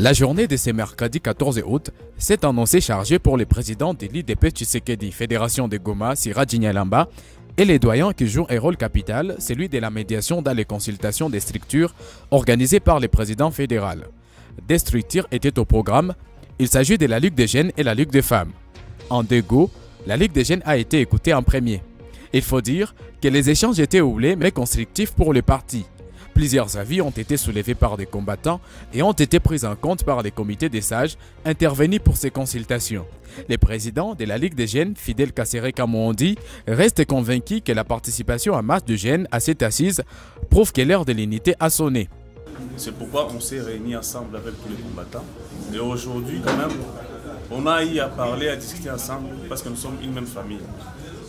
La journée de ce mercredi 14 août s'est annoncée chargée pour le président de l'IDP Tshisekedi, Fédération de Goma, Siraj Nyalamba, et les doyens qui jouent un rôle capital, celui de la médiation dans les consultations des structures organisées par le président fédéral. Des structures étaient au programme. Il s'agit de la Ligue des jeunes et la Ligue des femmes. En dégo, la Ligue des jeunes a été écoutée en premier. Il faut dire que les échanges étaient houblés mais constructifs pour le parti. Plusieurs avis ont été soulevés par des combattants et ont été pris en compte par les comités des sages intervenus pour ces consultations. Le président de la Ligue des jeunes, Fidel Kassere Kamoundi, reste convaincu que la participation en masse de jeunes à cette assise prouve que l'heure de l'unité a sonné. C'est pourquoi on s'est réunis ensemble avec tous les combattants. Et aujourd'hui, quand même, on a eu à parler, à discuter ensemble parce que nous sommes une même famille.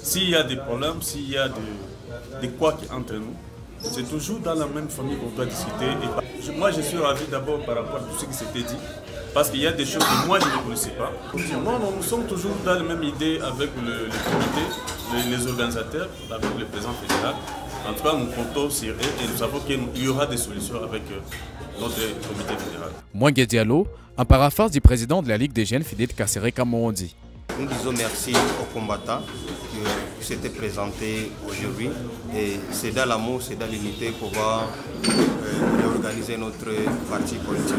S'il y a des problèmes, s'il y a des couacs entre nous, c'est toujours dans la même famille qu'on doit discuter. Et moi, je suis ravi d'abord par rapport à tout ce qui s'était dit, parce qu'il y a des choses que moi, je ne connaissais pas. Non, nous sommes toujours dans la même idée avec le comité, les organisateurs, avec le président fédéral. En tout cas, nous comptons sur eux et nous savons qu'il y aura des solutions avec notre comité fédéral. Mouangue Diallo, en paraphrase du président de la Ligue des jeunes, Fidel Kassere Kamoundi. Nous disons merci aux combattants qui s'étaient présentés aujourd'hui. Et c'est dans l'amour, c'est dans l'unité qu'on va réorganiser notre parti politique.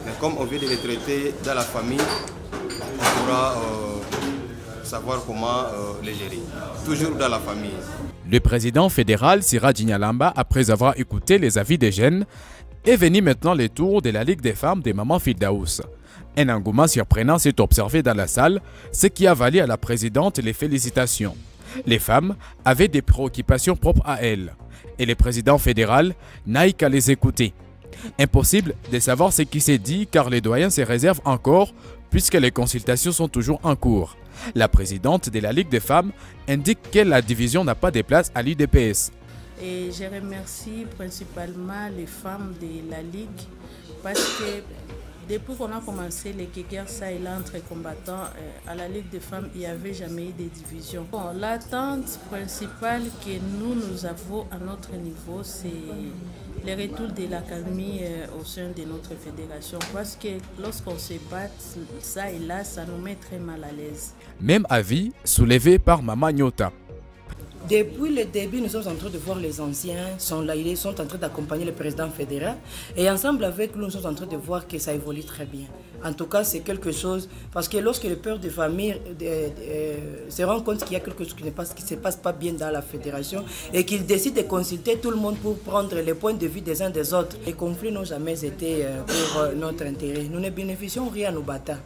Mais comme on vient de les traiter dans la famille, on pourra savoir comment les gérer. Toujours dans la famille. Le président fédéral Siraj Nyalamba, après avoir écouté les avis des jeunes, est venu maintenant le tour de la Ligue des femmes de Maman Firdaus. Un engouement surprenant s'est observé dans la salle, ce qui a valu à la présidente les félicitations. Les femmes avaient des préoccupations propres à elles, et le président fédéral n'a eu qu'à les écouter. Impossible de savoir ce qui s'est dit car les doyens se réservent encore puisque les consultations sont toujours en cours. La présidente de la Ligue des femmes indique que la division n'a pas de place à l'IDPS. Et je remercie principalement les femmes de la Ligue parce que depuis qu'on a commencé les guerres ça et là entre combattants, à la Ligue des femmes, il n'y avait jamais eu de division. Bon, l'attente principale que nous avons à notre niveau, c'est le retour de l'accalmie au sein de notre fédération. Parce que lorsqu'on se bat, ça et là, ça nous met très mal à l'aise. Même avis soulevé par Maman Nyota. Depuis le début, nous sommes en train de voir les anciens sont là, ils sont en train d'accompagner le président fédéral. Et ensemble avec nous, nous sommes en train de voir que ça évolue très bien. En tout cas, c'est quelque chose, parce que lorsque les pères de famille se rendent compte qu'il y a quelque chose qui ne se passe pas bien dans la fédération et qu'ils décident de consulter tout le monde pour prendre les points de vue des uns des autres. Les conflits n'ont jamais été pour notre intérêt. Nous ne bénéficions rien aux battants.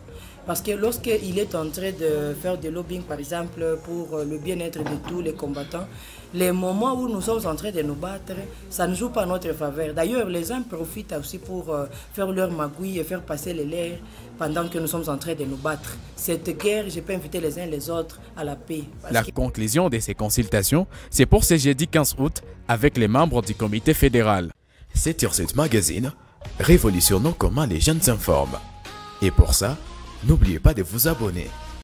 Parce que lorsqu'il est en train de faire du lobbying, par exemple, pour le bien-être de tous les combattants, les moments où nous sommes en train de nous battre, ça ne joue pas en notre faveur. D'ailleurs, les uns profitent aussi pour faire leur magouille et faire passer les leurs pendant que nous sommes en train de nous battre. Cette guerre, je peux inviter les uns les autres à la paix. La conclusion de ces consultations, c'est pour ce jeudi 15 août avec les membres du comité fédéral. C'est sur cette magazine, révolutionnons comment les jeunes s'informent. Et pour ça, n'oubliez pas de vous abonner.